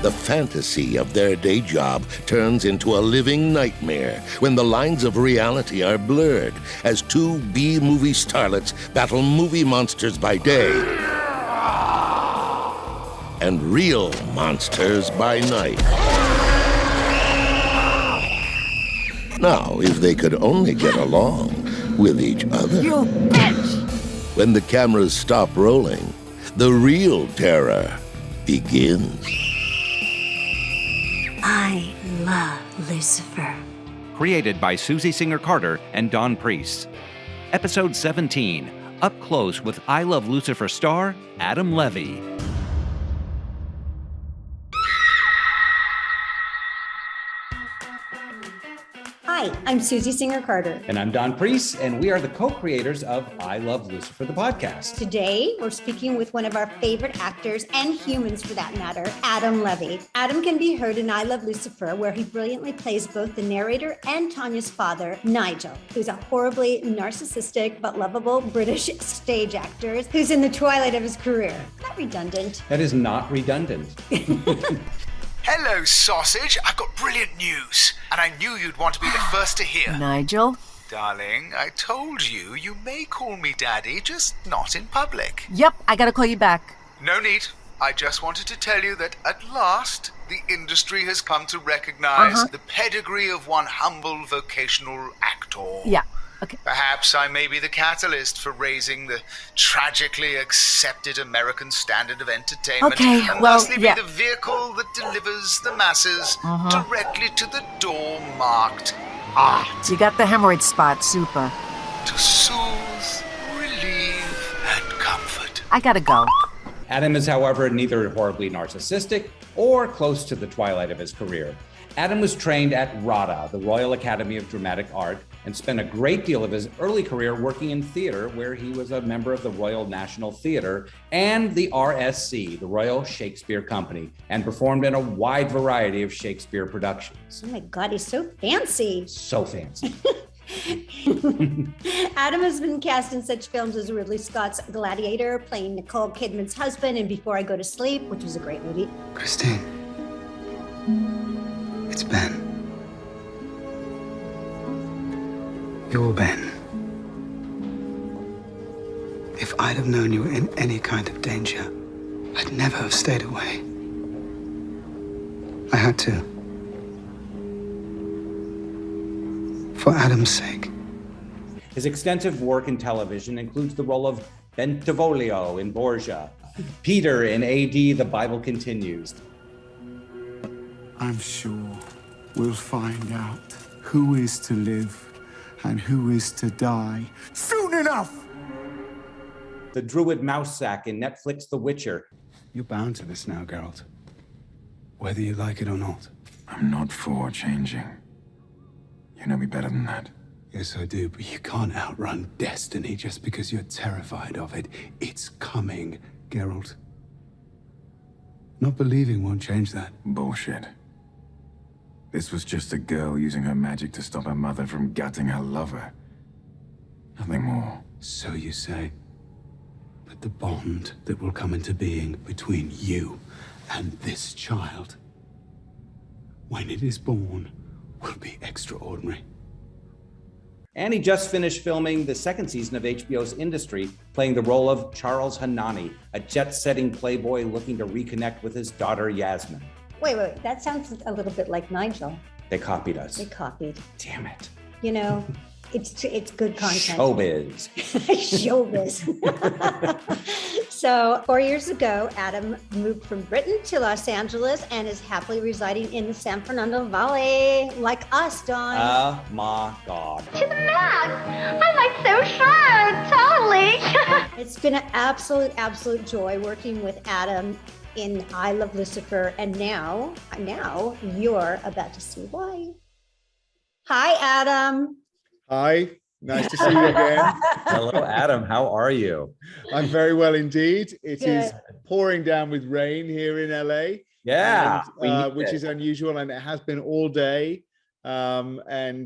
The fantasy of their day job turns into a living nightmare when the lines of reality are blurred as two B-movie starlets battle movie monsters by day and real monsters by night. Now, if they could only get along with each other. You bitch! When the cameras stop rolling, the real terror begins. I Love Lucifer. Created by Susie Singer-Carter and Don Priest. Episode 17, Up Close with I Love Lucifer star Adam Levy. Hi, I'm Susie Singer-Carter. And I'm Don Priest, and we are the co-creators of I Love Lucifer, the podcast. Today, we're speaking with one of our favorite actors and humans for that matter, Adam Levy. Adam can be heard in I Love Lucifer, where he brilliantly plays both the narrator and Tanya's father, Nigel, who's a horribly narcissistic but lovable British stage actor who's in the twilight of his career. Not redundant. That is not redundant. Hello, sausage. I've got brilliant news, and I knew you'd want to be the first to hear. Nigel? Darling, I told you, you may call me Daddy, just not in public. Yep, I gotta call you back. No need. I just wanted to tell you that at last, the industry has come to recognize the pedigree of one humble vocational actor. Yeah, okay. Perhaps I may be the catalyst for raising the tragically accepted American standard of entertainment. Okay, and well, thusly yeah. be the vehicle that delivers the masses directly to the door marked art. You got the hemorrhoid spot, super. To soothe, relieve, and comfort. I gotta go. Adam is, however, neither horribly narcissistic or close to the twilight of his career. Adam was trained at RADA, the Royal Academy of Dramatic Art, and spent a great deal of his early career working in theater, where he was a member of the Royal National Theatre and the RSC, the Royal Shakespeare Company, and performed in a wide variety of Shakespeare productions. Oh my God, he's so fancy. So fancy. Adam has been cast in such films as Ridley Scott's Gladiator, playing Nicole Kidman's husband in Before I Go to Sleep, which was a great movie. Christine, it's Ben. You're Ben. If I'd have known you were in any kind of danger, I'd never have stayed away. I had to. For Adam's sake. His extensive work in television includes the role of Bentivoglio in Borgia, Peter in AD, The Bible Continues. I'm sure we'll find out who is to live and who is to die soon enough! The druid Mousesack in Netflix The Witcher. You're bound to this now, Geralt. Whether you like it or not. I'm not for changing. You know me better than that. Yes, I do, but you can't outrun destiny just because you're terrified of it. It's coming, Geralt. Not believing won't change that. Bullshit. This was just a girl using her magic to stop her mother from gutting her lover. Nothing more. So you say. But the bond that will come into being between you and this child, when it is born, will be extraordinary. And he just finished filming the second season of HBO's Industry, playing the role of Charles Hanani, a jet-setting playboy looking to reconnect with his daughter Yasmin. Wait, that sounds a little bit like Nigel. They copied us. They copied. Damn it. You know, it's good content. Showbiz. Showbiz. So 4 years ago, Adam moved from Britain to Los Angeles and is happily residing in the San Fernando Valley, like us, Dawn. Oh my God. To the max. I'm like so sure, totally. It's been an absolute joy working with Adam in I Love Lucifer, and now you're about to see why. Hi, Adam. Hi, nice to see you again. Hello, Adam. How are you? I'm very well indeed. It is Good. pouring down with rain here in LA. Yeah, which is unusual, and it has been all day. And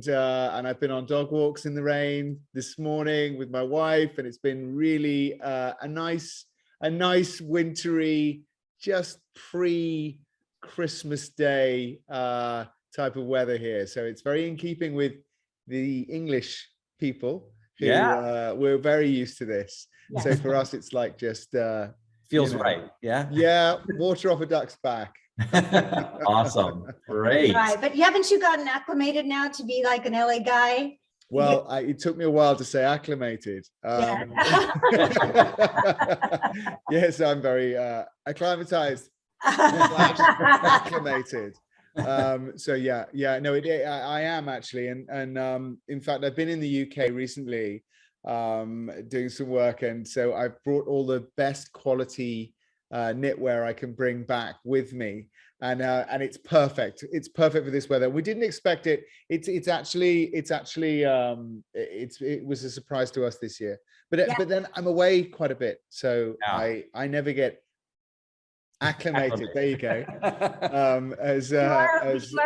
I've been on dog walks in the rain this morning with my wife, and it's been really a nice wintry, just pre Christmas Day type of weather here. So it's very in keeping with the English people who we're very used to this. Yes. So for us, it's like just feels right. Yeah. Yeah. Water off a duck's back. Awesome. Great. Right. But haven't you gotten acclimated now to be like an LA guy? Well, it took me a while to say acclimated. Yes, I'm very acclimatized. Acclimated. So yeah, no, I am actually, and in fact, I've been in the UK recently, doing some work, and so I've brought all the best quality knitwear I can bring back with me, and it's perfect. It's perfect for this weather. We didn't expect it. It was a surprise to us this year. But then I'm away quite a bit, so I never get acclimated. There you go. You are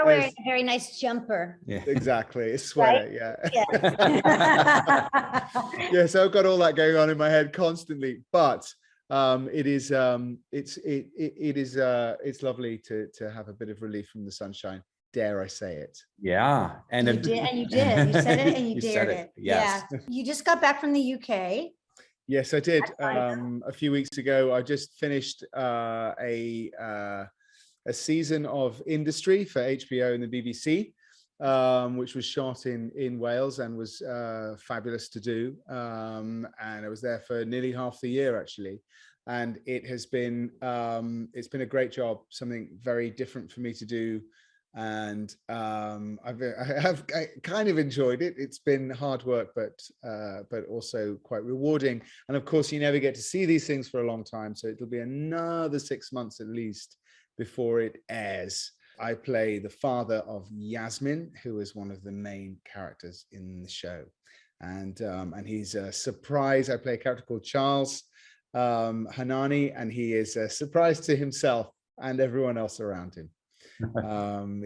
wearing a very nice jumper. Yeah. Exactly, a sweater. Right? Yeah. So I've got all that going on in my head constantly, but it's lovely to have a bit of relief from the sunshine. Dare I say it? Yeah, and you did. You said it, and you dared it. Yes. Yeah. You just got back from the UK. Yes, I did. A few weeks ago, I just finished a season of Industry for HBO and the BBC, which was shot in Wales and was fabulous to do. And I was there for nearly half the year, actually. And it has been it's been a great job, something very different for me to do. And I kind of enjoyed it. It's been hard work, but also quite rewarding. And of course, you never get to see these things for a long time, so it'll be another 6 months at least before it airs. I play the father of Yasmin, who is one of the main characters in the show, and he's a surprise. I play a character called Charles Hanani, and he is a surprise to himself and everyone else around him.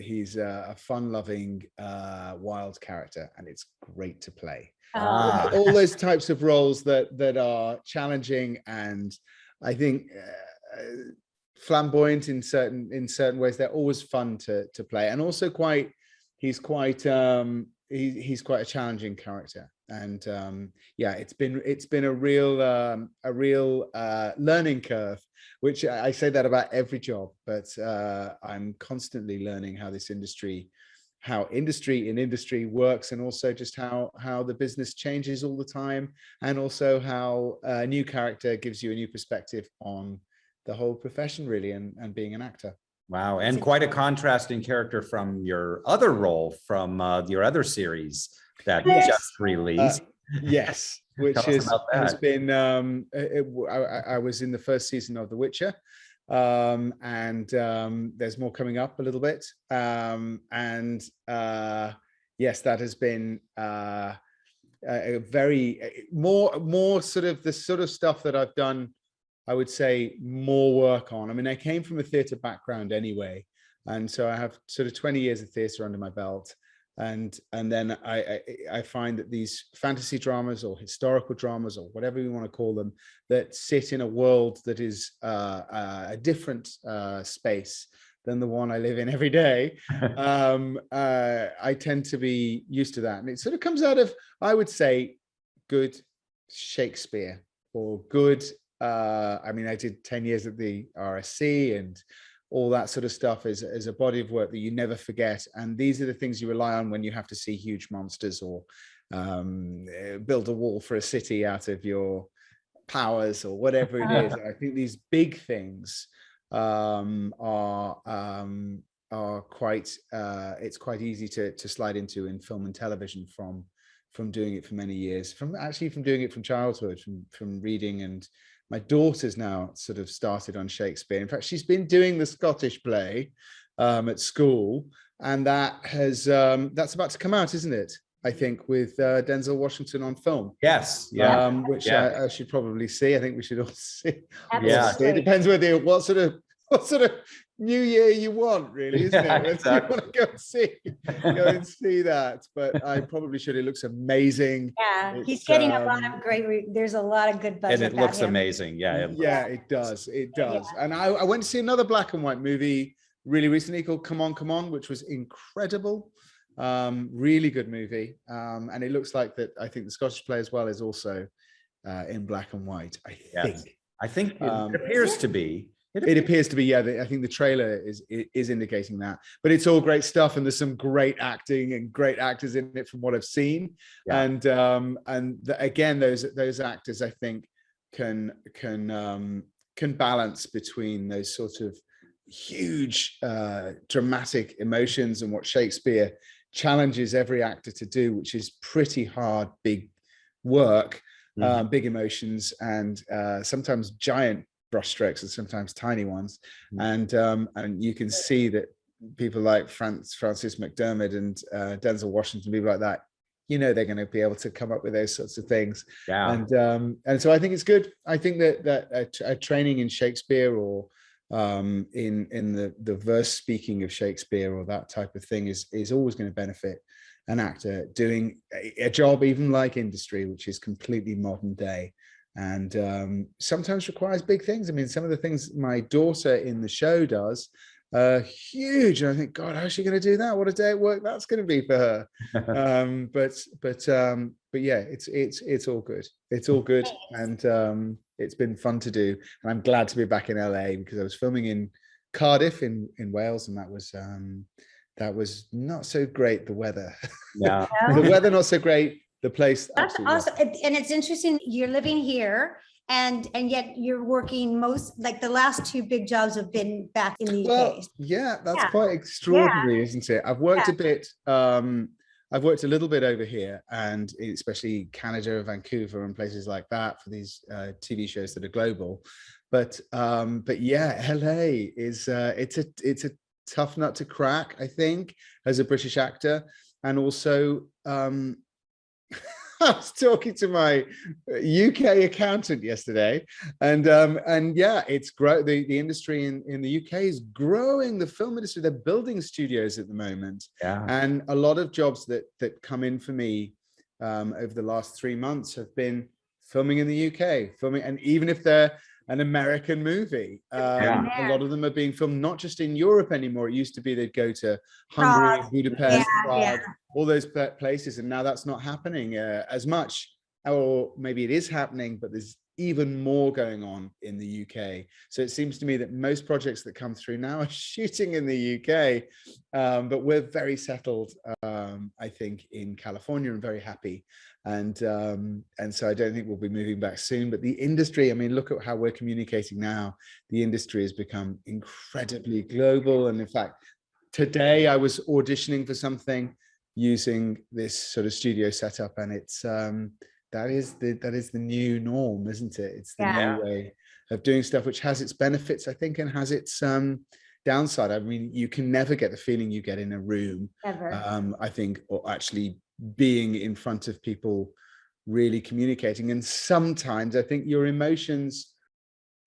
He's a fun-loving, wild character, and it's great to play. All those types of roles that are challenging and I think flamboyant in certain ways. They're always fun to play, and also he's quite a challenging character. And it's been a real learning curve, which I say that about every job, but I'm constantly learning how industry works, and also just how the business changes all the time, and also how a new character gives you a new perspective on the whole profession, really, and being an actor. Wow, and quite a contrasting character from your other role from your other series that just released. Yes, which has been I was in the first season of The Witcher, and there's more coming up a little bit, and yes, that has been a very more sort of the sort of stuff that I've done, I would say, more work on. I mean, I came from a theatre background anyway, and so I have sort of 20 years of theatre under my belt. And then I find that these fantasy dramas or historical dramas, or whatever you want to call them, that sit in a world that is a different space than the one I live in every day, I tend to be used to that. And it sort of comes out of, I would say, good Shakespeare, or good, I mean, I did 10 years at the RSC, and all that sort of stuff is a body of work that you never forget. And these are the things you rely on when you have to see huge monsters, or build a wall for a city out of your powers, or whatever it is. I think these big things are quite, it's quite easy to slide into in film and television from doing it for many years, from doing it from childhood, from reading. And my daughter's now sort of started on Shakespeare. In fact, she's been doing the Scottish play at school, and that's about to come out, isn't it? I think, with Denzel Washington on film. Yes, yeah. Which I should probably see. I think we should all see. Yeah, it depends what sort of New Year you want, really, isn't it? Exactly. You want to go and see that. But I probably should. It looks amazing. Yeah, he's getting a lot of great. There's a lot of good buzz. And it looks amazing. Yeah. It does. It does. Yeah. And I went to see another black and white movie really recently called Come On, Come On, which was incredible. Really good movie. And it looks like that, I think the Scottish play as well is also in black and white, I think. I think it appears to be. It appears to be, yeah. I think the trailer is indicating that, but it's all great stuff, and there's some great acting and great actors in it from what I've seen. Yeah. Again, those actors, I think, can balance between those sort of huge dramatic emotions and what Shakespeare challenges every actor to do, which is pretty hard, big work, big emotions, and sometimes giant brushstrokes and sometimes tiny ones. And you can see that people like Francis McDermott and Denzel Washington, people like that, you know, they're going to be able to come up with those sorts of things. And so I think it's good. I think that a training in Shakespeare or in the verse speaking of Shakespeare or that type of thing is always going to benefit an actor doing a job even like industry, which is completely modern day and sometimes requires big things. I mean, some of the things my daughter in the show does are huge, and I think, God, how's she going to do that? What a day at work that's going to be for her. But yeah, it's all good. It's all good, and it's been fun to do. And I'm glad to be back in LA because I was filming in Cardiff in Wales, and that was not so great. The weather, the weather not so great. The place. That's awesome. And it's interesting. You're living here, and yet you're working like the last two big jobs have been back in the UK. Yeah, that's quite extraordinary, isn't it? I've worked a bit. I've worked a little bit over here, and especially Canada, Vancouver, and places like that for these TV shows that are global. But yeah, LA is it's a tough nut to crack, I think, as a British actor, and also. I was talking to my UK accountant yesterday, and yeah, it's the industry in the UK is growing. The film industry, they're building studios at the moment, and a lot of jobs that come in for me over the last 3 months have been filming in the UK, and even if they're an American movie, a lot of them are being filmed not just in Europe anymore. It used to be they'd go to Hungary, Budapest, Prague, all those places, and now that's not happening as much, or maybe it is happening, but there's even more going on in the UK. So it seems to me that most projects that come through now are shooting in the UK, but we're very settled, I think, in California, and very happy. And so I don't think we'll be moving back soon. But the industry, I mean, look at how we're communicating now. The industry has become incredibly global. And in fact, today I was auditioning for something using this sort of studio setup, and it's that is the new norm, isn't it? It's the new way of doing stuff, which has its benefits, I think, and has its downside. I mean, you can never get the feeling you get in a room, I think, or actually being in front of people really communicating. And sometimes I think your emotions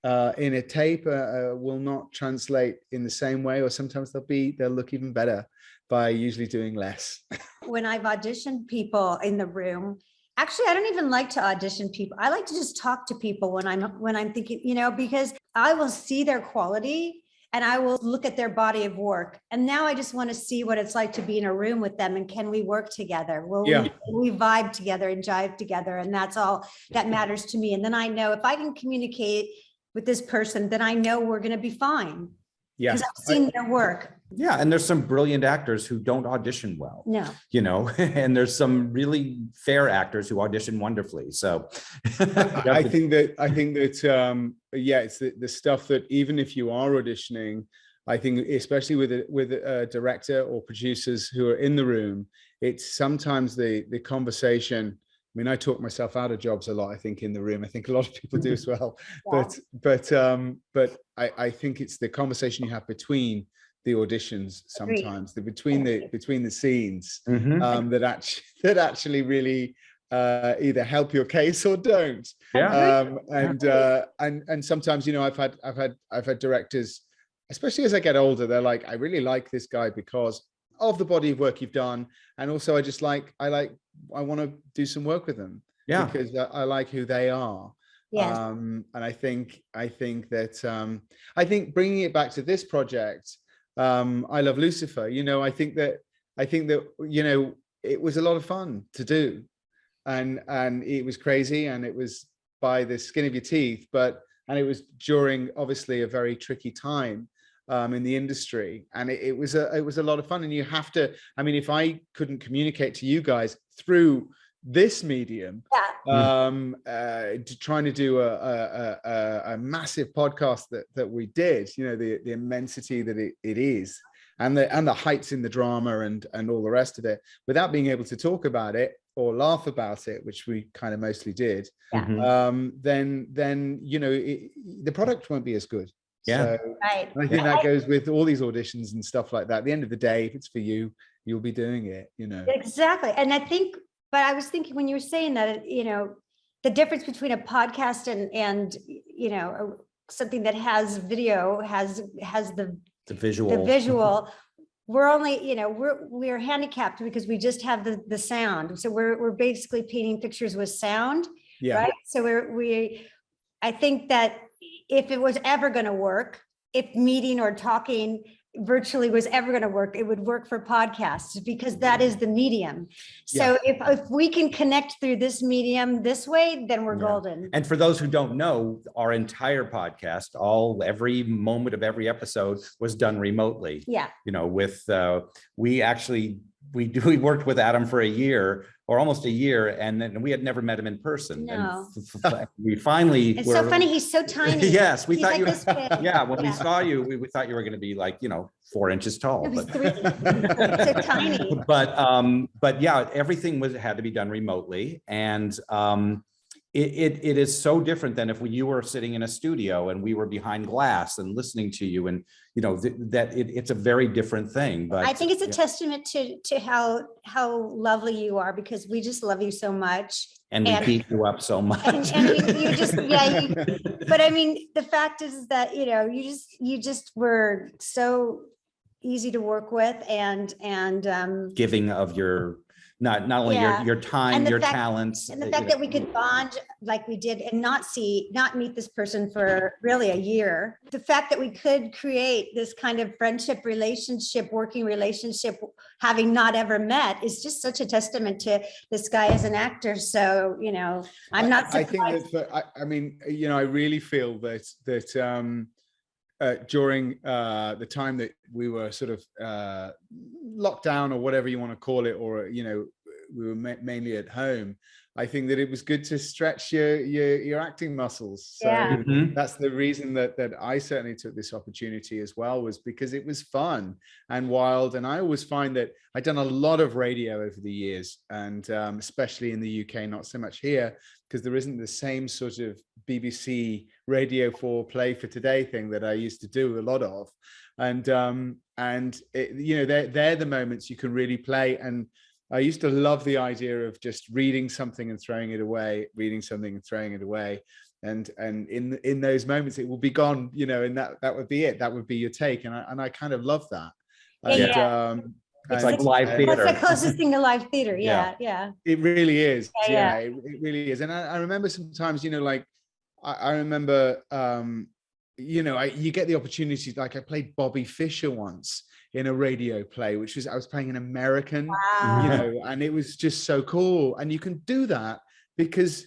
in a tape will not translate in the same way, or sometimes they'll look even better by usually doing less. When I've auditioned people in the room, actually, I don't even like to audition people. I like to just talk to people when I'm thinking, you know, because I will see their quality and I will look at their body of work. And now I just want to see what it's like to be in a room with them. And can we work together? Will we vibe together and jive together? And that's all that matters to me. And then I know if I can communicate with this person, then I know we're going to be fine. Yeah, because I've seen their work. Yeah, and there's some brilliant actors who don't audition well. No, you know, and there's some really fair actors who audition wonderfully. So, I think that yeah, it's the stuff that even if you are auditioning, I think especially with a director or producers who are in the room, it's sometimes the conversation. I mean, I talk myself out of jobs a lot, I think, in the room. I think a lot of people do as well. Yeah. But I think it's the conversation you have between the auditions sometimes, between the scenes, that actually really either help your case or don't. Yeah. And sometimes, you know, I've had directors, especially as I get older, they're like, I really like this guy because of the body of work you've done, and also I want to do some work with them, because I like who they are. Yes. And I think that I think bringing it back to this project, I Love Lucifer, I think that it was a lot of fun to do, and it was crazy, and it was by the skin of your teeth, and it was during obviously a very tricky time in the industry, and it was a lot of fun. And you have to, if I couldn't communicate to you guys through this medium, trying to do a massive podcast that we did, the immensity that it is, and the heights in the drama and all the rest of it, without being able to talk about it or laugh about it, which we kind of mostly did, then the product won't be as good. Yeah. So I think that goes with all these auditions and stuff like that. At the end of the day, if it's for you, you'll be doing it, Exactly. And I think, but I was thinking when you were saying that, the difference between a podcast and something that has video, has the visual, we're only, we're handicapped because we just have the sound. So we're basically painting pictures with sound, right? So I think that if it was ever going to work, if meeting or talking virtually was ever going to work, it would work for podcasts because that is the medium. So if we can connect through this medium this way, then we're golden. And for those who don't know, our entire podcast, every moment of every episode was done remotely. Yeah. We worked with Adam for a year or almost a year, and then we had never met him in person. No. And we finally It's so funny. He's so tiny. Yes, we He's thought like this big. when we saw you, we thought you were going to be 4 inches tall. He's 3. So tiny. But yeah, everything had to be done remotely, and it is so different than if you were sitting in a studio and we were behind glass and listening to you, and it's a very different thing. But I think it's a testament to how lovely you are, because we just love you so much. And we beat you up so much. And you just, but the fact is that, you just were so easy to work with, and giving of your, not only your time, your talents. And the fact that we could bond like we did and not meet this person for really a year. The fact that we could create this kind of friendship relationship, working relationship, having not ever met, is just such a testament to this guy as an actor. So, I'm not surprised. I think I really feel that during the time that we were sort of locked down, or whatever you want to call it, or we were mainly at home, I think that it was good to stretch your acting muscles. So that's the reason that I certainly took this opportunity as well, was because it was fun and wild. And I always find that I've done a lot of radio over the years, and especially in the UK, not so much here, because there isn't the same sort of BBC Radio 4 Play for Today thing that I used to do a lot of. And they're the moments you can really play. And I used to love the idea of just reading something and throwing it away, and in those moments it will be gone, and that would be it. That would be your take, and I kind of love that. It's like live theater. That's the closest thing to live theater. Yeah. It really is. It really is. And I remember sometimes, I remember, you get the opportunity. Like I played Bobby Fischer once in a radio play, which was, I was playing an American, and it was just so cool. And you can do that because,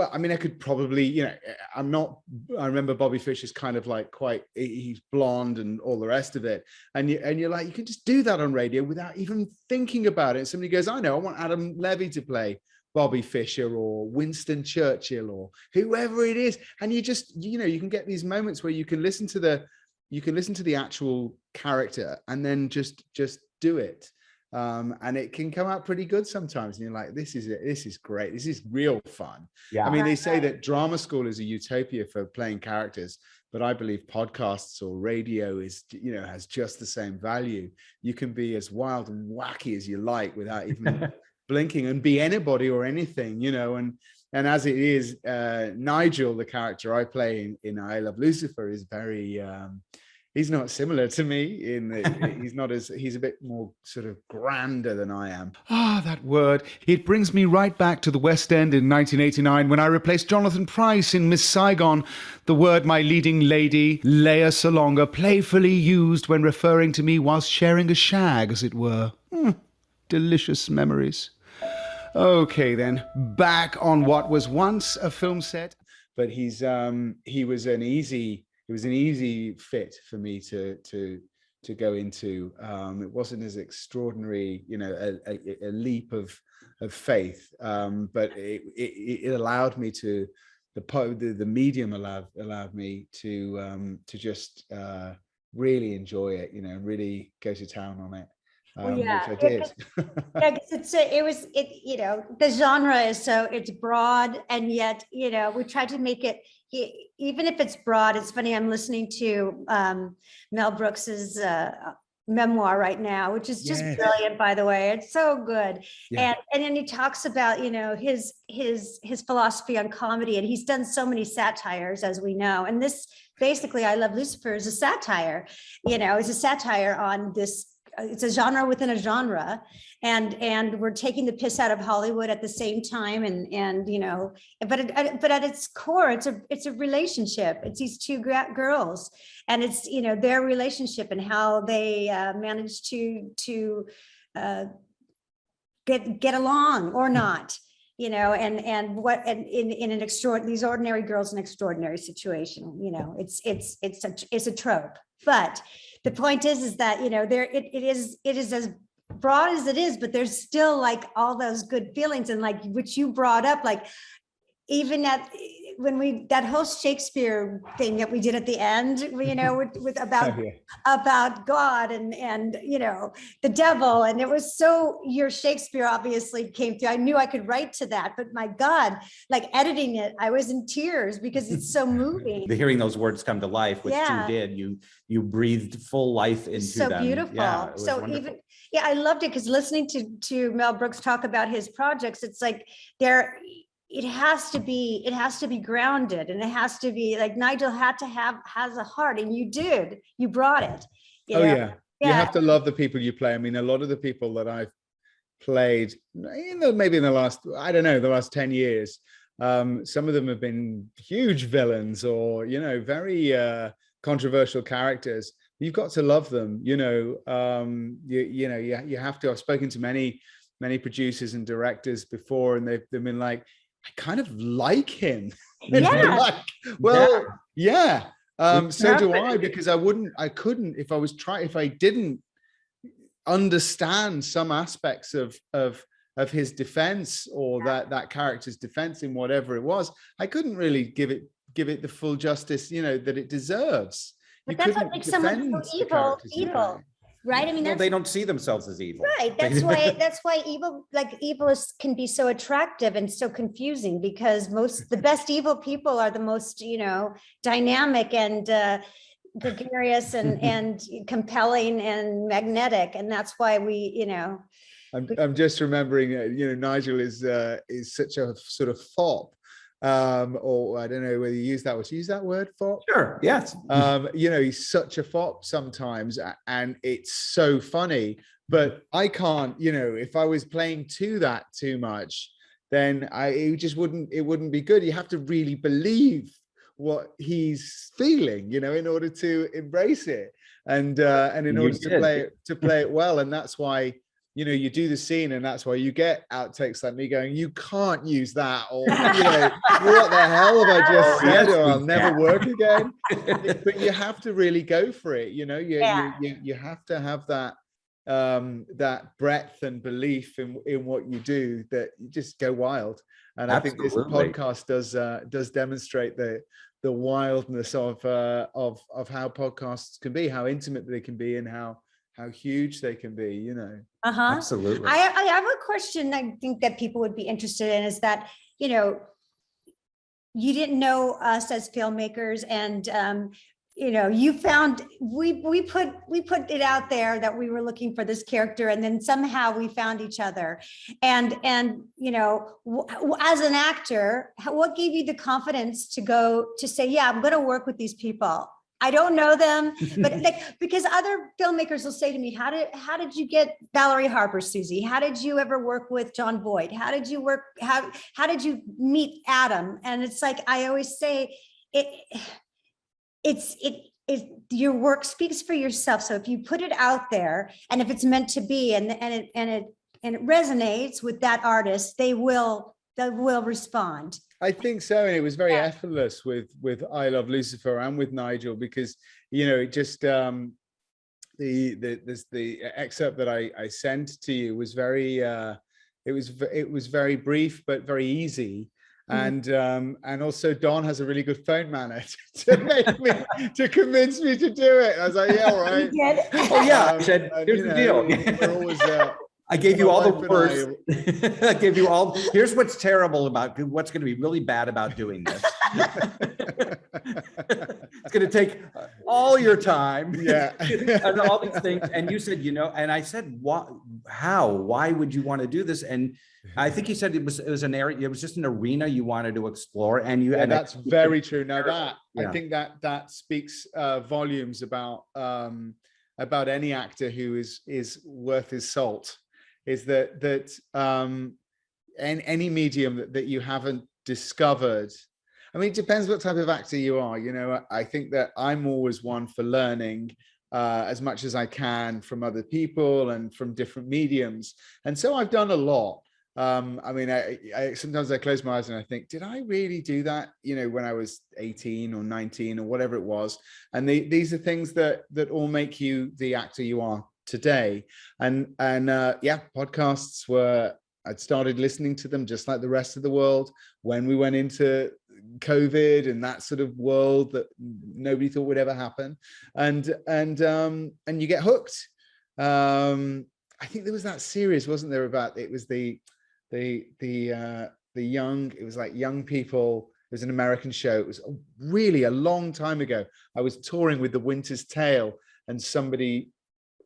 I could probably, I remember Bobby Fischer's kind of like he's blonde and all the rest of it. And you're like, you can just do that on radio without even thinking about it. Somebody goes, I know, I want Adam Levy to play Bobby Fischer or Winston Churchill or whoever it is. And you just, you can get these moments where you can listen to the actual character and then just do it. And it can come out pretty good sometimes. And you're like, this is it. This is great. This is real fun. Yeah. They say that drama school is a utopia for playing characters, but I believe podcasts or radio is, has just the same value. You can be as wild and wacky as you like without even blinking, and be anybody or anything, and as it is, Nigel, the character I play in I Love Lucifer, is very, he's not similar to me in that he's a bit more sort of grander than I am. That word. It brings me right back to the West End in 1989 when I replaced Jonathan Pryce in Miss Saigon. The word my leading lady, Leia Salonga, playfully used when referring to me whilst sharing a shag, as it were. Delicious memories. Okay, then, back on what was once a film set. But he was an easy fit for me to go into. It wasn't as extraordinary, a leap of faith, but it allowed me to, the medium allowed me to just really enjoy it, really go to town on it. Which I did. The genre is it's broad, and yet, we tried to make it, even if it's broad. It's funny, I'm listening to Mel Brooks's memoir right now, which is just brilliant, by the way. It's so good. And then he talks about, his philosophy on comedy, and he's done so many satires, as we know. And this, basically, I Love Lucifer is a satire, it's a satire on this. It's a genre within a genre, and we're taking the piss out of Hollywood at the same time, but at its core, it's a relationship. It's these two girls, and it's their relationship and how they manage to get along or not, and what in an these ordinary girls in an extraordinary situation. It's a trope, but the point is that it is as broad as it is, but there's still like all those good feelings, and like which you brought up, like even that whole Shakespeare thing that we did at the end, with about God and the devil, and it was so, your Shakespeare obviously came through. I knew I could write to that, but my God, like editing it, I was in tears because it's so moving. Hearing those words come to life, which you did, you breathed full life into them. So beautiful. So wonderful. I loved it, because listening to Mel Brooks talk about his projects, it's like it has to be grounded, and it has to be like Nigel has a heart, and you brought it. You have to love the people you play. I mean, a lot of the people that I've played, maybe in the last 10 years, some of them have been huge villains or, very controversial characters. You've got to love them, you have to. I've spoken to many producers and directors before, and they've been like, I kind of like him. So do I, because I couldn't, if I didn't understand some aspects of his defense, or that character's defense in whatever it was, I couldn't really give it the full justice, that it deserves. But that's what makes someone so evil. Right. I mean, they don't see themselves as evil. Right. That's why evil can be so attractive and so confusing, because the best evil people are the most, dynamic and gregarious and compelling and magnetic. And that's why I'm just remembering, Nigel is such a sort of fop. Or I don't know whether you use that word, fop? Sure, yes. He's such a fop sometimes, and it's so funny, but I can't, if I was playing to that too much, then it wouldn't be good. You have to really believe what he's feeling, in order to embrace it, and in order to play it well. And that's why, you do the scene, and that's why you get outtakes like me going, you can't use that, or what the hell have I just said, or I'll never work again. But you have to really go for it. You have to have that breadth and belief in what you do, that you just go wild. And I think this podcast does demonstrate the wildness of how podcasts can be, how intimate they can be, and how huge they can be, Absolutely. I have a question I think that people would be interested in, is that, you didn't know us as filmmakers, and, you found, we put it out there that we were looking for this character, and then somehow we found each other. And as an actor, what gave you the confidence to say, yeah, I'm going to work with these people? I don't know them, but like, because other filmmakers will say to me, how did you get Valerie Harper, Susie? How did you ever work with John Boyd? How did you meet Adam? And it's like, I always say your work speaks for yourself. So if you put it out there, and if it's meant to be, and it resonates with that artist, they will respond. I think so, and it was very effortless with I Love Lucifer and with Nigel, because it just the excerpt that I sent to you was very it was very brief but very easy, and also Don has a really good phone manner to convince me to do it. I was like, yeah, all right. Oh yeah, I said, here's the deal. We're always I gave you all the worst. I gave you all. Here's what's terrible about what's going to be really bad about doing this. It's going to take all your time. Yeah. And all these things. And you said, and I said, what? How? Why would you want to do this? And I think you said it was an area. It was just an arena you wanted to explore. And you. Yeah, and that's very true. Now I think that speaks volumes about any actor who is worth his salt. Is that any medium that you haven't discovered. I mean, it depends what type of actor you are. I think that I'm always one for learning as much as I can from other people and from different mediums. And so I've done a lot. I mean, I sometimes I close my eyes and I think, did I really do that? When I was 18 or 19 or whatever it was. And these are things that all make you the actor you are today. And podcasts I'd started listening to them just like the rest of the world when we went into COVID and that sort of world that nobody thought would ever happen, and you get hooked. I think there was that series, wasn't there, about it was the young, it was like young people. It was an American show. It was really a long time ago. I was touring with The Winter's Tale, and somebody,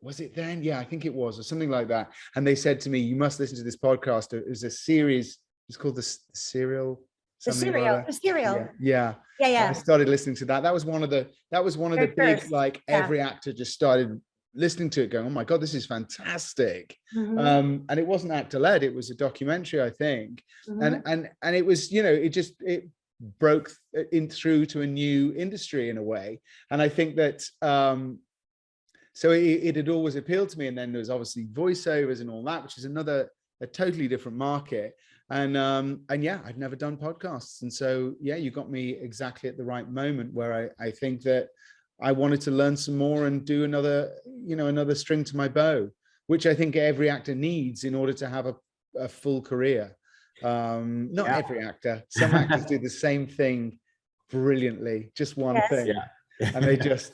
was it then? Yeah, I think it was, or something like that. And they said to me, you must listen to this podcast. It was a series. It's called The Serial. The Serial. Yeah. I started listening to that. That was one of the big, like every actor just started listening to it going, oh my God, this is fantastic. And it wasn't actor led. It was a documentary, I think. And it was, it broke in through to a new industry in a way. And I think that, so it had always appealed to me. And then there was obviously voiceovers and all that, which is a totally different market. And yeah, I'd never done podcasts. And so, yeah, you got me exactly at the right moment where I think that I wanted to learn some more and do another string to my bow, which I think every actor needs in order to have a full career. Not every actor. Some actors do the same thing brilliantly, just one thing. Yeah. And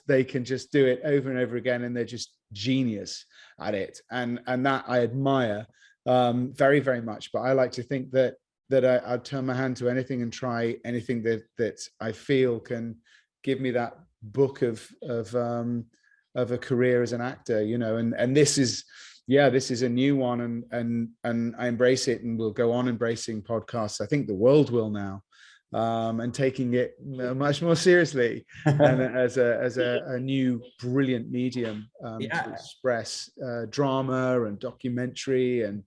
they can just do it over and over again, and they're just genius at it. And that I admire very, very much. But I like to think that I'd turn my hand to anything and try anything that I feel can give me that book of a career as an actor, and this is a new one, and I embrace it, and will go on embracing podcasts. I think the world will now. And taking it much more seriously and as a new brilliant medium to express drama and documentary and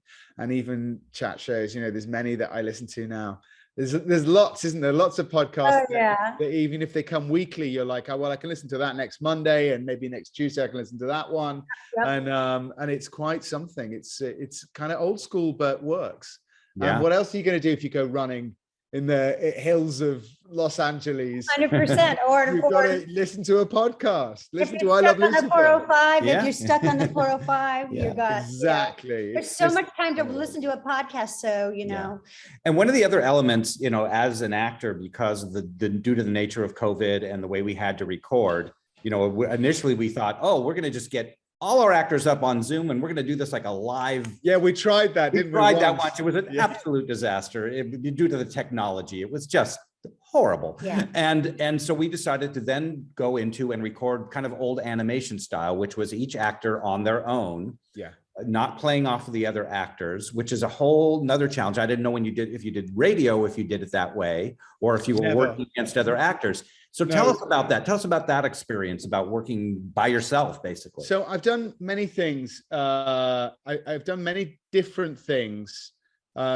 even chat shows. There's many that I listen to now. There's lots, isn't there? Lots of podcasts that even if they come weekly, you're like, oh, well, I can listen to that next Monday, and maybe next Tuesday I can listen to that one. And it's quite something. It's kind of old school, but works. And what else are you going to do if you go running in the hills of Los Angeles? 100%. You've got to listen to a podcast. Listen to I Love Lucifer. If you're stuck on the 405, you got exactly. There's so much time to listen to a podcast, so And one of the other elements, as an actor, because of due to the nature of COVID and the way we had to record, initially we thought, oh, we're going to just get all our actors up on Zoom, and we're going to do this like a live. Yeah, we tried that. We tried that once. It was an absolute disaster due to the technology. It was just horrible. Yeah. And so we decided to then go into and record kind of old animation style, which was each actor on their own. Yeah. Not playing off of the other actors, which is a whole nother challenge. I didn't know if you did radio, if you did it that way, or if you were working against other actors. So tell us about that. Tell us about that experience, about working by yourself, basically. So I've done many things. I've done many different things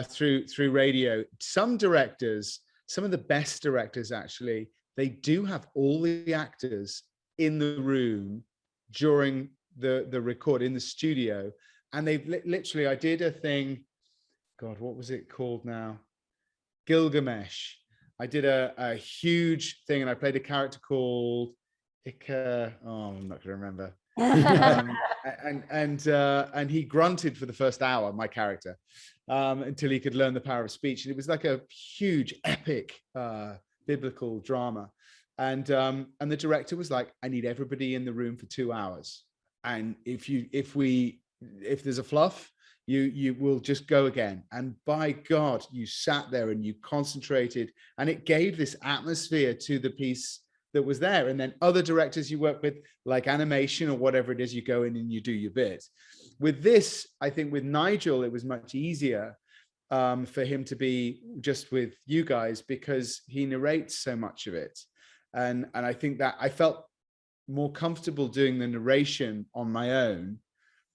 through radio. Some directors, some of the best directors actually, they do have all the actors in the room during the record in the studio. And they've literally, I did a thing, God, what was it called now? Gilgamesh. I did a huge thing, and I played a character called Ika. Oh, I'm not going to remember. And he grunted for the first hour, my character, until he could learn the power of speech. And it was like a huge, epic biblical drama. And the director was like, "I need everybody in the room for 2 hours. And if there's a fluff, you will just go again." And by God, you sat there and you concentrated, and it gave this atmosphere to the piece that was there. And then other directors you work with, like animation or whatever it is, you go in and you do your bit. With this, I think with Nigel, it was much easier for him to be just with you guys, because he narrates so much of it. And I think that I felt more comfortable doing the narration on my own.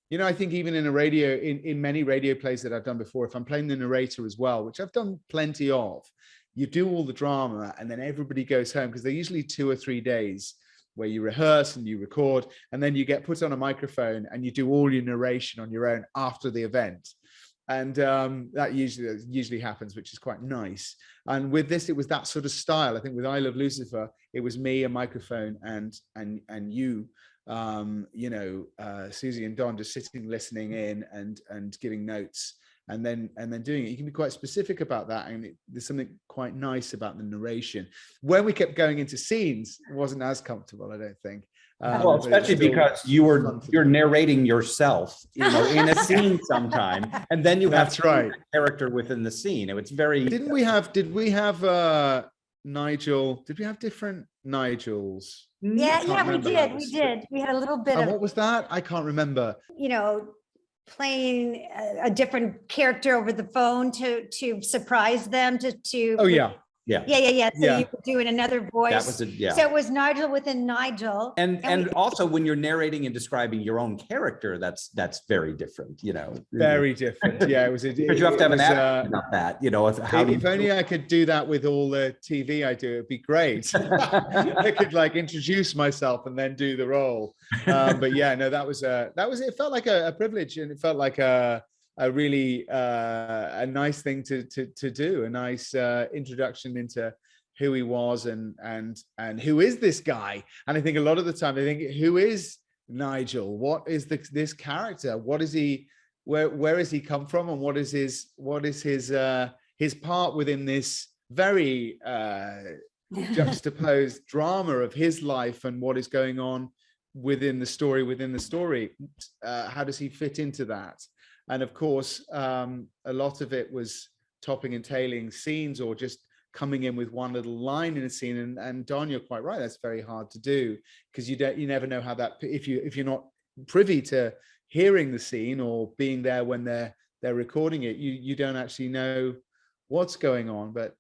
You know, I think even in in many radio plays that I've done before, if I'm playing the narrator as well, which I've done plenty of, you do all the drama and then everybody goes home, because they're usually 2 or 3 days where you rehearse and you record, and then you get put on a microphone and you do all your narration on your own after the event. And that usually happens, which is quite nice. And with this, it was that sort of style. I think with I Love Lucifer, it was me, a microphone, and you. Susie and Don just sitting, listening in and giving notes, and then doing it. You can be quite specific about that, and there's something quite nice about the narration. When we kept going into scenes, it wasn't as comfortable, I don't think. Well, especially because you're narrating yourself, in a scene sometime, and then you have a character within the scene. It's very. Did we have Nigel? Did we have different Nigels? Yeah, we did. We had a little bit of. What was that? I can't remember. Playing a different character over the phone to surprise them. Oh yeah. Yeah. So you were doing another voice. That was So it was Nigel within Nigel. And also when you're narrating and describing your own character, that's very different, Very different. Yeah, it was. Because you have to have an attitude about that, If only I could do that with all the TV I do, it'd be great. I could introduce myself and then do the role. But yeah, no, that was it. Felt like a privilege, and it felt like a really a nice thing to do, a nice introduction into who he was and who is this guy. And I think a lot of the time they think, who is Nigel? What is this character? What is he? Where has he come from? And what is his part within this very juxtaposed drama of his life, and what is going on within the story? How does he fit into that? And of course, a lot of it was topping and tailing scenes, or just coming in with one little line in a scene. And Don, you're quite right. That's very hard to do, because you never know how that, if you're not privy to hearing the scene or being there when they're recording it, you don't actually know what's going on. But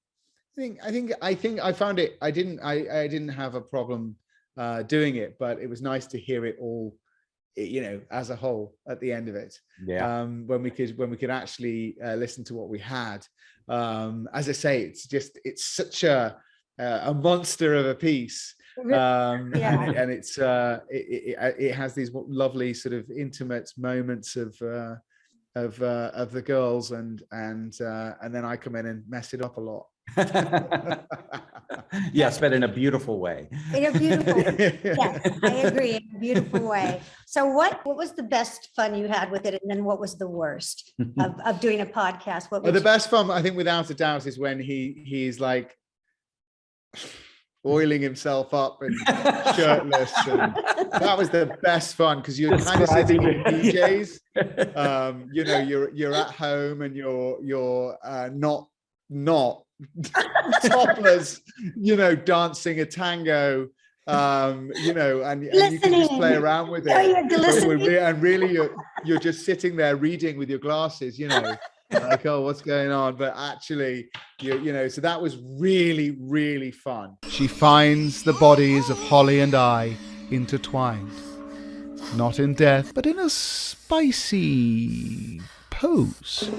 I think I found it. I didn't have a problem doing it, but it was nice to hear it all, as a whole at the end of it. When we could actually listen to what we had. As I say, it's such a monster of a piece. And it has these lovely sort of intimate moments of the girls, and then I come in and mess it up a lot. Yes, but in a beautiful way. Yes, I agree, in a beautiful way. So what was the best fun you had with it, and then what was the worst of doing a podcast? The best fun, I think, without a doubt, is when he's like oiling himself up and shirtless, and that was the best fun, because you're kind of sitting in PJs. You're at home and you're not topless, dancing a tango, and you can just play around with it. And really you're just sitting there reading with your glasses, Like, oh, what's going on? But actually, you know, so that was really, really fun. She finds the bodies of Holly and I intertwined, not in death, but in a spicy pose.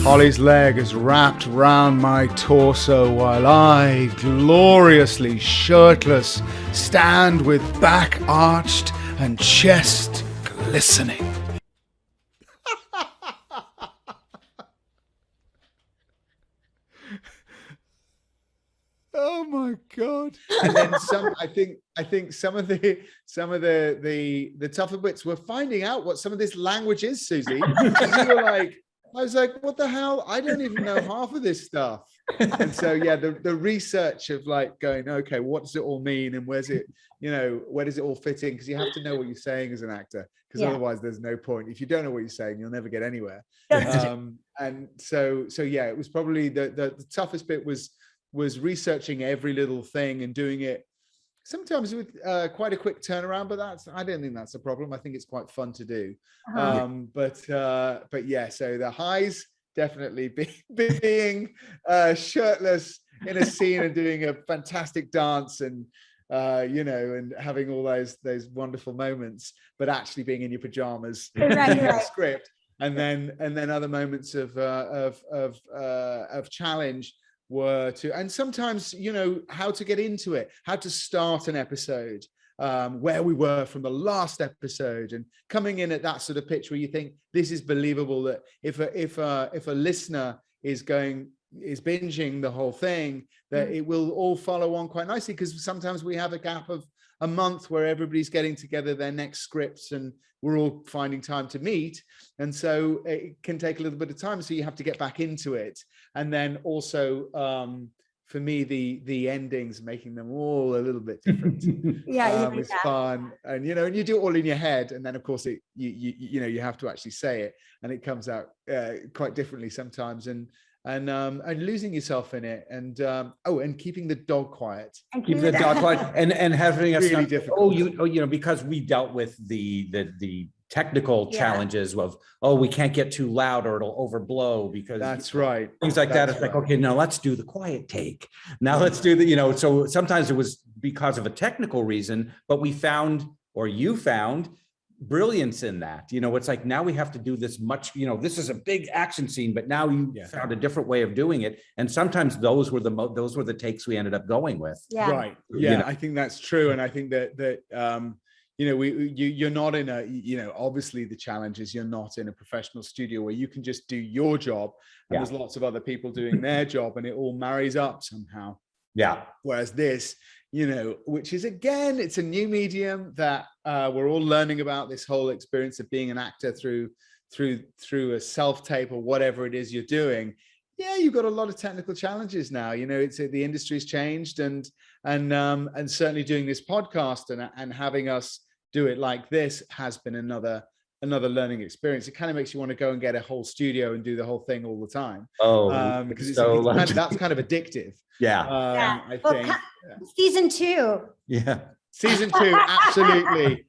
Holly's leg is wrapped round my torso while I, gloriously shirtless, stand with back arched and chest glistening. Oh my God! And then some. I think some of the tougher bits were finding out what some of this language is, Susie. You were like, I was like, what the hell? I don't even know half of this stuff. And so yeah, the research of like going, okay, what does it all mean, and where's it, you know, where does it all fit in? Because you have to know what you're saying as an actor, because otherwise there's no point. If you don't know what you're saying, you'll never get anywhere. And so yeah, it was probably the toughest bit was researching every little thing and doing it sometimes with quite a quick turnaround, but I don't think that's a problem. I think it's quite fun to do. But yeah, so the highs definitely being shirtless in a scene and doing a fantastic dance and you know, and having all those wonderful moments, but actually being in your pajamas right. Script, and then other moments of challenge were to, and sometimes, you know, how to get into it, how to start an episode, where we were from the last episode, and coming in at that sort of pitch where you think this is believable, that if a listener is binging the whole thing, that it will all follow on quite nicely, because sometimes we have a gap of a month where everybody's getting together their next scripts and we're all finding time to meet, and so it can take a little bit of time, so you have to get back into it. And then also for me, the endings, making them all a little bit different, it's fun. And you know, and you do it all in your head, and then of course you know, you have to actually say it, and it comes out quite differently sometimes, and losing yourself in it, and and keeping the dog quiet. Keep the dog quiet, and having us really difficult. You know, because we dealt with the technical challenges of, we can't get too loud or it'll overblow, because that's right. Things like that. It's like, okay, now let's do the quiet take. Now let's do the, you know, so sometimes it was because of a technical reason, but we found, or you found, brilliance in that. You know, it's like, now we have to do this much, you know, this is a big action scene, but now you found a different way of doing it, and sometimes those were the takes we ended up going with. Right. You know? I think that's true. And I think that you know, you're not in a, you know, obviously the challenge is you're not in a professional studio where you can just do your job, and there's lots of other people doing their job, and it all marries up somehow. Whereas this, you know, which is, again, it's a new medium that we're all learning about, this whole experience of being an actor through a self-tape or whatever it is you're doing. Yeah, you've got a lot of technical challenges now. You know, the industry's changed, and certainly doing this podcast and having us do it like this has been another learning experience. It kind of makes you want to go and get a whole studio and do the whole thing all the time. Because that's kind of addictive. I think season 2. Season 2, absolutely.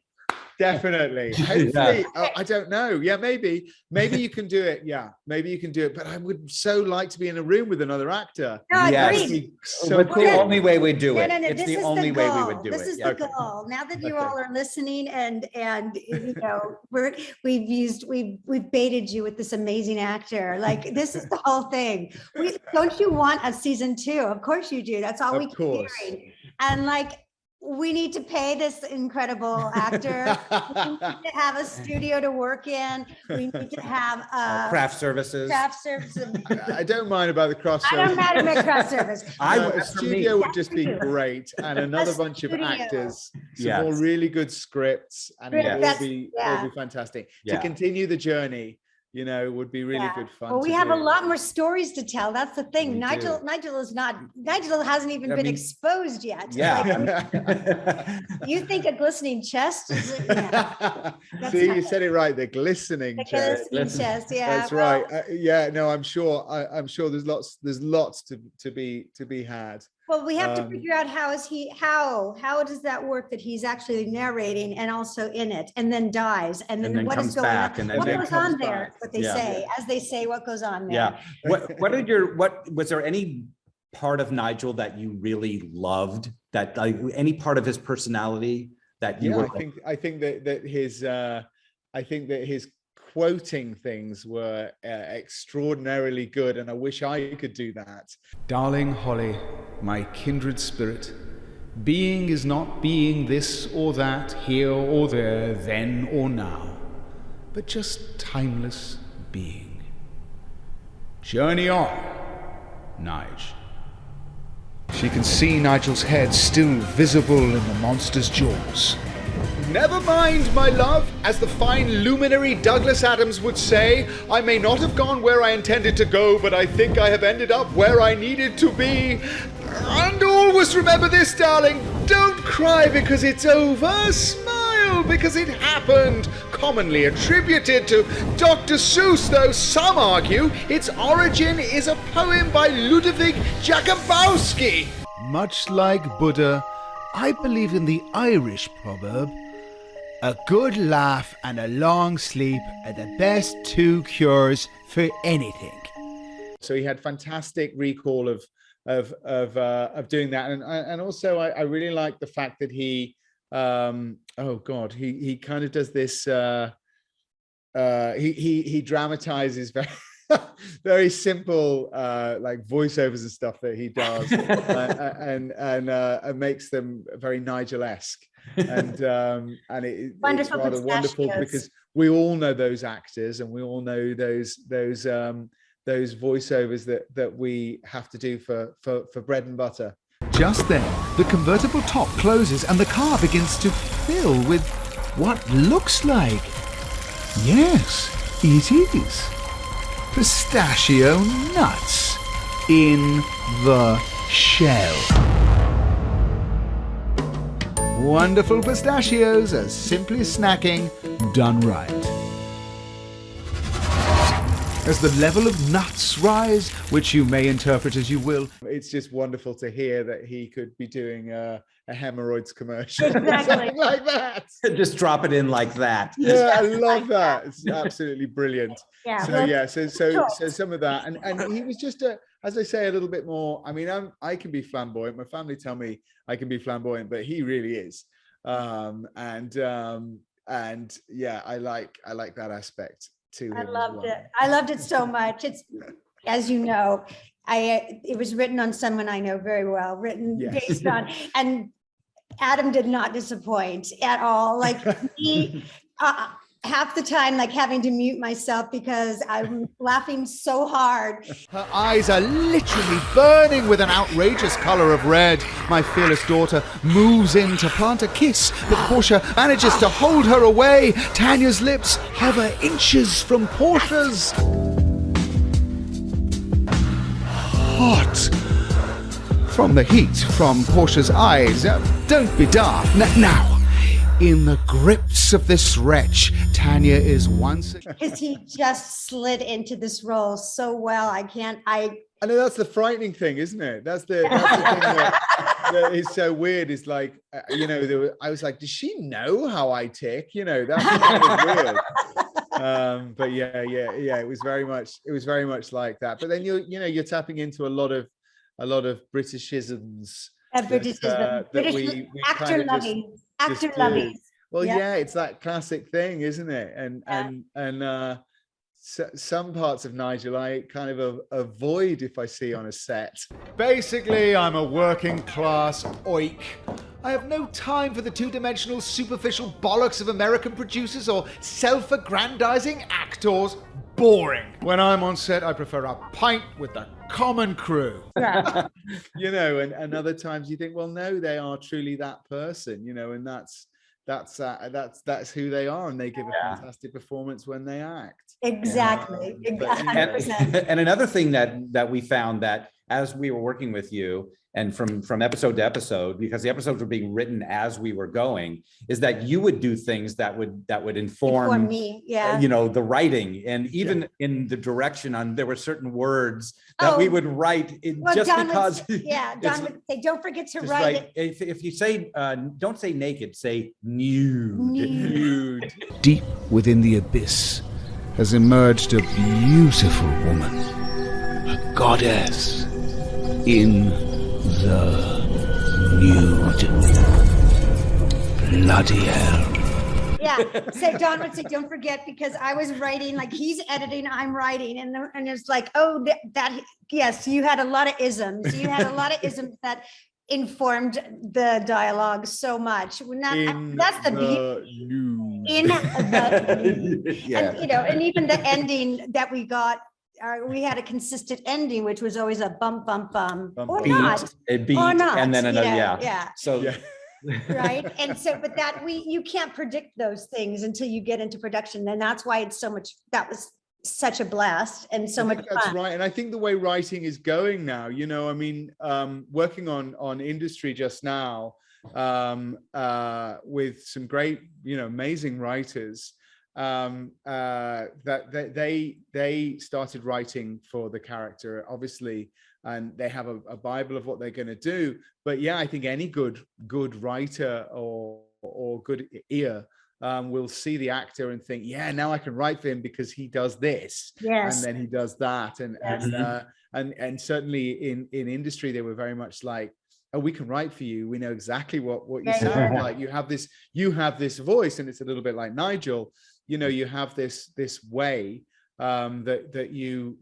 Definitely. Hopefully, I don't know. Yeah, maybe you can do it. Yeah, maybe you can do it. But I would so like to be in a room with another actor. So cool. The only way we do it. It's the only way we would do it. This is the goal. Now that you all are listening, and you know, we've baited you with this amazing actor. Like, this is the whole thing. Don't you want a season 2? Of course you do. That's all we keep hearing. And like, we need to pay this incredible actor. We need to have a studio to work in. We need to have craft services. I don't mind about the craft service. I don't mind about craft service. A studio would just be great, and another bunch of actors, some more really good scripts, and it will be fantastic to continue the journey. You know, would be really good fun. Well, we have a lot more stories to tell. That's the thing. Nigel hasn't even been exposed yet. You think a glistening chest is See, you said it right. The glistening chest. That's right. No, I'm sure there's lots to be had. Well, we have to figure out how does that work that he's actually narrating and also in it, and then dies, and then what is going on? What goes on there? What they say, as they say, what goes on there? Yeah. What was there any part of Nigel that you really loved? That any part of his personality that you were? I think that his quoting things were extraordinarily good, and I wish I could do that. Darling Holly, my kindred spirit, being is not being this or that, here or there, then or now, but just timeless being. Journey on, Nige. She can see Nigel's head still visible in the monster's jaws. Never mind, my love. As the fine luminary Douglas Adams would say, I may not have gone where I intended to go, but I think I have ended up where I needed to be. And always remember this, darling. Don't cry because it's over. Smile because it happened. Commonly attributed to Dr. Seuss, though some argue its origin is a poem by Ludwig Jakubowski. Much like Buddha, I believe in the Irish proverb, a good laugh and a long sleep are the best two cures for anything. So he had fantastic recall of doing that, and also I really like the fact that he he kind of does this. He dramatizes very very simple like voiceovers and stuff that he does, and makes them very Nigel-esque. And it's rather wonderful because we all know those actors, and we all know those voiceovers that we have to do for bread and butter. Just then, the convertible top closes and the car begins to fill with what looks like, yes, it is, pistachio nuts in the shell. Wonderful pistachios are simply snacking done right. As the level of nuts rise, which you may interpret as you will. It's just wonderful to hear that he could be doing a hemorrhoids commercial. Exactly. Something like that. Just drop it in like that. Yeah, I love that. It's absolutely brilliant. Yeah. So some of that. And he was just, as I say, a little bit more, I mean, I can be flamboyant. My family tell me I can be flamboyant, but he really is. And yeah, I like that aspect. I loved it. I loved it so much. It's, as you know, it was written on someone I know very well, based on, and Adam did not disappoint at all. Like he, half the time, like having to mute myself because I'm laughing so hard. Her eyes are literally burning with an outrageous color of red. My fearless daughter moves in to plant a kiss, but Portia manages to hold her away. Tanya's lips hover inches from Portia's. Hot. From the heat from Portia's eyes. Don't be daft. Now. In the grips of this wretch, Tanya is once again. Because he just slid into this role so well. I know that's the frightening thing, isn't it? That's the thing that is so weird. Is like, I was like, does she know how I tick? That's kind of weird. But yeah. It was very much like that. But then you're tapping into a lot of Britishisms. British actor loving. Actor loving. Well, yeah, it's that classic thing, isn't it? And some parts of Nigel I kind of avoid if I see on a set. Basically, I'm a working class oik. I have no time for the two-dimensional, superficial bollocks of American producers or self-aggrandizing actors. Boring. When I'm on set, I prefer a pint with the common crew. Yeah. And other times you think, well, no, they are truly that person, and that's who they are, and they give a fantastic performance when they act. Exactly. And another thing that we found that as we were working with you and from episode to episode, because the episodes were being written as we were going, is that you would do things that would inform me, the writing, and even in the direction on, there were certain words that we would write just Don because. Don would say, don't forget to write it. If you say, don't say naked, say nude. Nude. Deep within the abyss has emerged a beautiful woman, a goddess in the nude. Bloody hell. Yeah, so Don would say, don't forget, because I was writing, like he's editing, I'm writing, and it's like, oh, yes, you had a lot of isms. You had a lot of isms that informed the dialogue so much. That's the nude. In the nude. Yeah. And, and even the ending that we got, we had a consistent ending, which was always a bump, bump, bump, or beat, not, a beat, or not. and then another, yeah. So. Yeah. Right. And so, but you can't predict those things until you get into production. And that's why it's so much, that was such a blast and so much fun. That's right. And I think the way writing is going now, working on industry just now, with some great, amazing writers, that they started writing for the character, obviously, and they have a Bible of what they're going to do. But yeah, I think any good writer or good ear will see the actor and think, yeah, now I can write for him because he does this, and then he does that, and certainly in industry they were very much like, oh, we can write for you. We know exactly what you sound like. You have this voice, and it's a little bit like Nigel. You have this way that you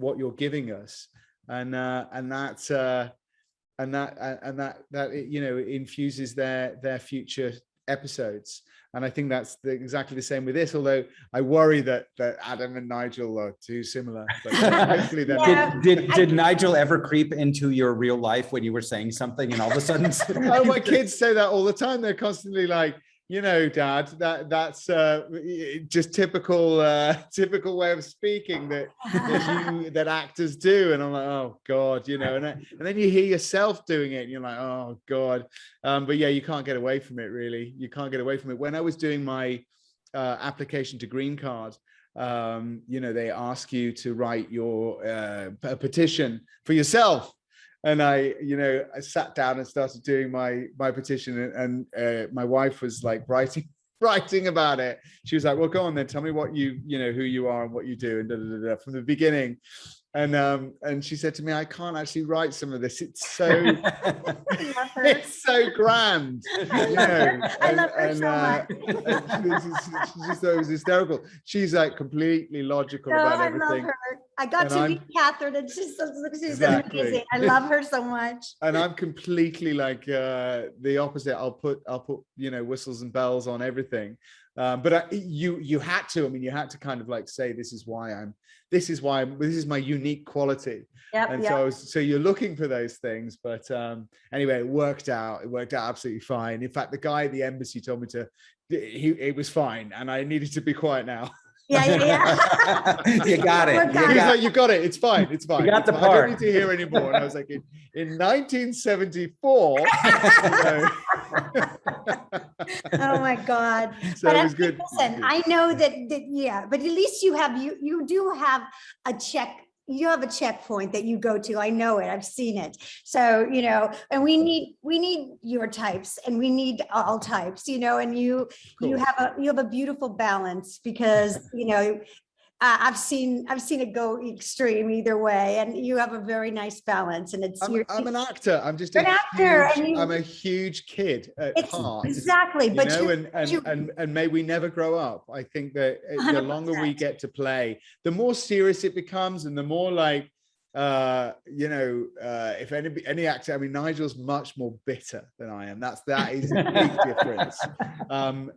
what you're giving us, and that infuses their future episodes. And I think that's exactly the same with this, although I worry that Adam and Nigel are too similar, but hopefully they're Did Nigel ever creep into your real life when you were saying something and all of a sudden? Oh, my kids say that all the time. They're constantly like, Dad, that's just typical way of speaking that actors do. And I'm like, oh God, and then you hear yourself doing it and you're like, oh God. But yeah, you can't get away from it, really. You can't get away from it. When I was doing my application to Green Card, they ask you to write your a petition for yourself. And I sat down and started doing my petition, and my wife was like writing about it. She was like, well, go on then, tell me what who you are and what you do, and from the beginning. And she said to me, I can't actually write some of this. It's so it's so grand. I love her so much. She just thought it was hysterical. She's like completely logical about everything. I love her. I got to meet Catherine, and she's amazing. I love her so much. And I'm completely like the opposite. I'll put whistles and bells on everything. But you had to. I mean, you had to kind of like say, this is my unique quality. So you're looking for those things. But anyway, it worked out. It worked out absolutely fine. In fact, the guy at the embassy told me it was fine, and I needed to be quiet now. Yeah. You got it. He's like, you got it. It's fine. It's fine. You got the part. I don't need to hear anymore. And I was like, in 1974. Oh my God. So it was good. Listen, I know that but at least you do have a check. You have a checkpoint that you go to. I know it. I've seen it. So, and we need your types, and we need all types, and you have a beautiful balance, because, I've seen it go extreme either way, and you have a very nice balance. And I'm an actor. I'm just an actor. I'm a huge kid at heart. Exactly. But and may we never grow up. I think that 100%. The longer we get to play, the more serious it becomes, and the more like, if any actor, I mean, Nigel's much more bitter than I am. That is a big difference.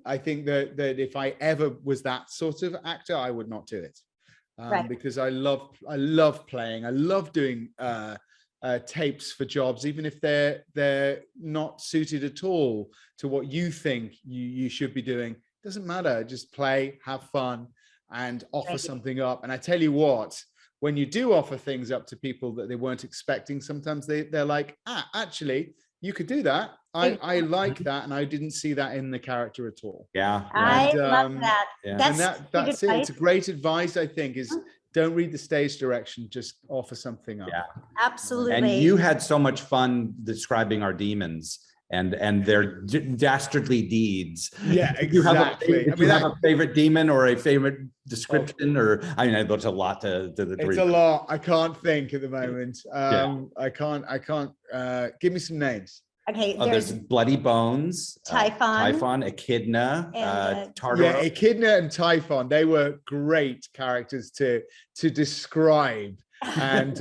I think that if I ever was that sort of actor, I would not do it, because I love playing. I love doing tapes for jobs, even if they're not suited at all to what you think you should be doing. It doesn't matter. Just play, have fun, and offer something up. And I tell you what. when you do offer things up to people that they weren't expecting, sometimes they're like, actually, you could do that. I like that, and I didn't see that in the character at all. Yeah, I love that. Yeah. That's it. It's a great advice, I think, is don't read the stage direction, just offer something up. Yeah, absolutely. And you had so much fun describing our demons and their dastardly deeds. Yeah, exactly. Do you have a favorite demon or a favorite description? Or I mean, there's a lot to the three. It's a lot. I can't think at the moment. I can't. Give me some names. Okay, there's Bloody Bones, Typhon, Echidna, and Tartar. Yeah, Echidna and Typhon. They were great characters to describe. and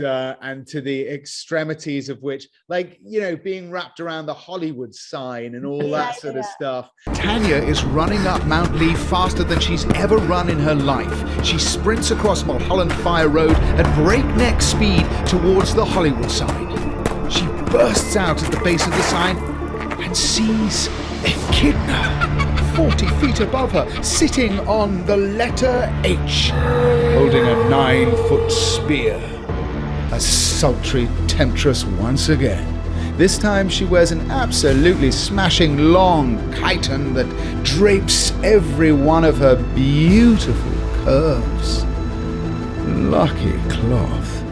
to the extremities of which, like, you know, being wrapped around the Hollywood sign and all that sort of stuff. Tanya is running up Mount Lee faster than she's ever run in her life. She sprints across Mulholland Fire Road at breakneck speed towards the Hollywood sign. She bursts out at the base of the sign and sees Echidna, 40 feet above her, sitting on the letter H, holding a 9-foot spear. A sultry temptress once again. This time she wears an absolutely smashing long chiton that drapes every one of her beautiful curves. Lucky cloth.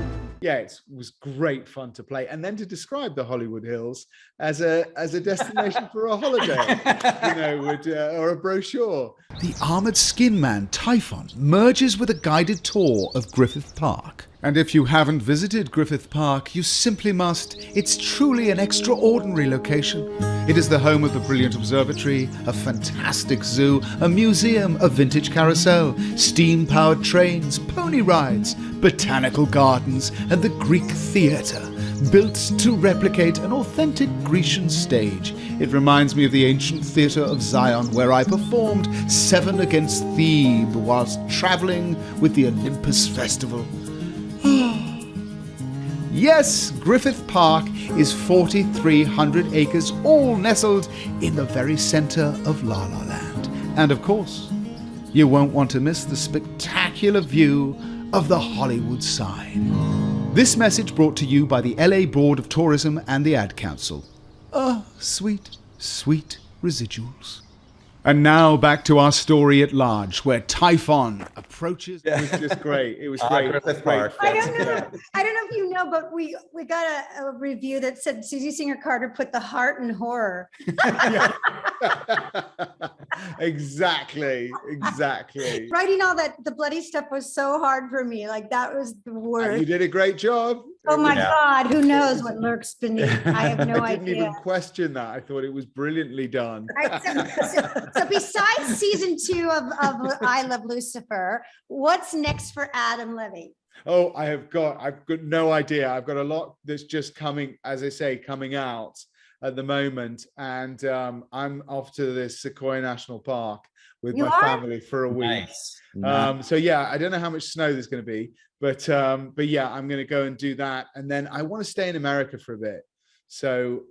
Yeah, it was great fun to play, and then to describe the Hollywood Hills as a destination for a holiday, you know, or a brochure. The armored skin man Typhon merges with a guided tour of Griffith Park. And if you haven't visited Griffith Park, you simply must. It's truly an extraordinary location. It is the home of the brilliant observatory, a fantastic zoo, a museum, a vintage carousel, steam-powered trains, pony rides, botanical gardens, and the Greek theatre, built to replicate an authentic Grecian stage. It reminds me of the ancient theatre of Zion, where I performed 7 against Thebes whilst travelling with the Olympus Festival. Yes, Griffith Park is 4,300 acres, all nestled in the very centre of La La Land. And of course, you won't want to miss the spectacular view of the Hollywood sign. This message brought to you by the LA Board of Tourism and the Ad Council. Sweet, sweet residuals. And now back to our story at large, where Typhon approaches. It was just great. It was great. I don't know if you know, but we got a review that said Susie Singer-Carter put the heart in horror. Exactly. Writing all that, the bloody stuff was so hard for me. Like, that was the worst. You did a great job. Oh my God, who knows what lurks beneath? I have no idea. I didn't even question that. I thought it was brilliantly done. So besides season 2 of I Love Lucifer, what's next for Adam Levy? Oh, I've got no idea. I've got a lot that's just coming, as I say, coming out at the moment. And I'm off to the Sequoia National Park with my family for a week. Nice. So yeah, I don't know how much snow there's going to be, but yeah, I'm going to go and do that. And then I want to stay in America for a bit. So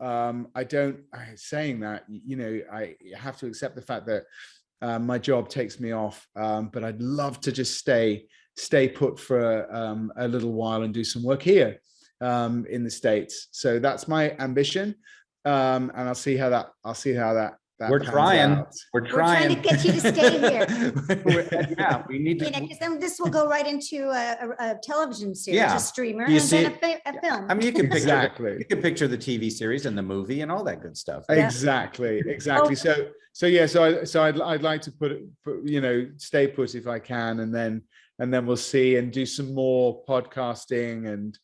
saying that, you know, I have to accept the fact that my job takes me off, but I'd love to just stay put for a little while and do some work here in the States. So that's my ambition, and I'll see how that we're trying. Out. We're trying to get you to stay here. Yeah, we need to. Because then this will go right into a television series, a streamer, and then a film. I mean, you can picture you can picture the TV series and the movie and all that good stuff. Exactly. Oh. So I'd like to put you know, stay put if I can, and then we'll see, and do some more podcasting and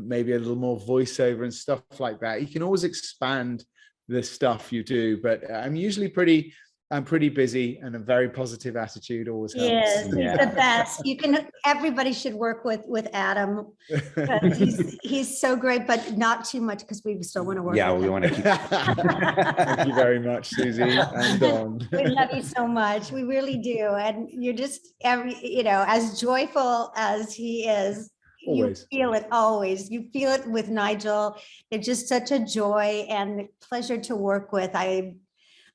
maybe a little more voiceover and stuff like that. You can always expand the stuff you do, but I'm usually pretty busy, and a very positive attitude always helps. Yes, he's the best. Everybody should work with Adam. He's so great, but not too much, because we still want to work. Yeah, we want to keep. Thank you very much, Susie and Don. We love you so much. We really do, and you're just as joyful as he is. Always. You feel it always. You feel it with Nigel. It's just such a joy and pleasure to work with.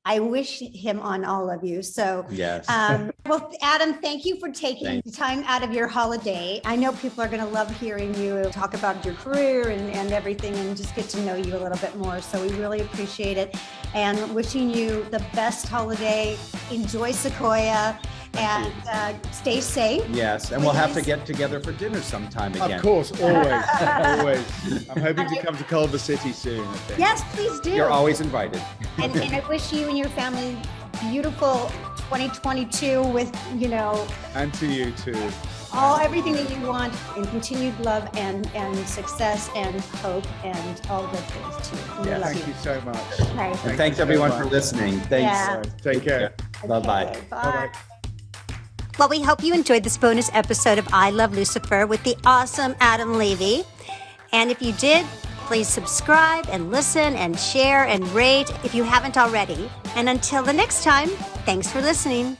I wish him on all of you. So, yes. Well, Adam, thank you for taking the time out of your holiday. I know people are going to love hearing you talk about your career and everything and just get to know you a little bit more. So we really appreciate it and wishing you the best holiday. Enjoy Sequoia and stay safe. Yes, and we'll have to get together for dinner sometime again. Of course, always, always. I'm hoping to come to Culver City soon, I think. Yes, please do. You're always invited. And I wish you and your family beautiful 2022 with, And to you too. everything that you want, and continued love and success and hope and all good things too. And we love Thank you so much. Okay. And thanks everyone for listening. Thanks. Yeah. Take care. Bye-bye. Bye. Well, we hope you enjoyed this bonus episode of I Love Lucifer with the awesome Adam Levy. And if you did, please subscribe and listen and share and rate if you haven't already. And until the next time, thanks for listening.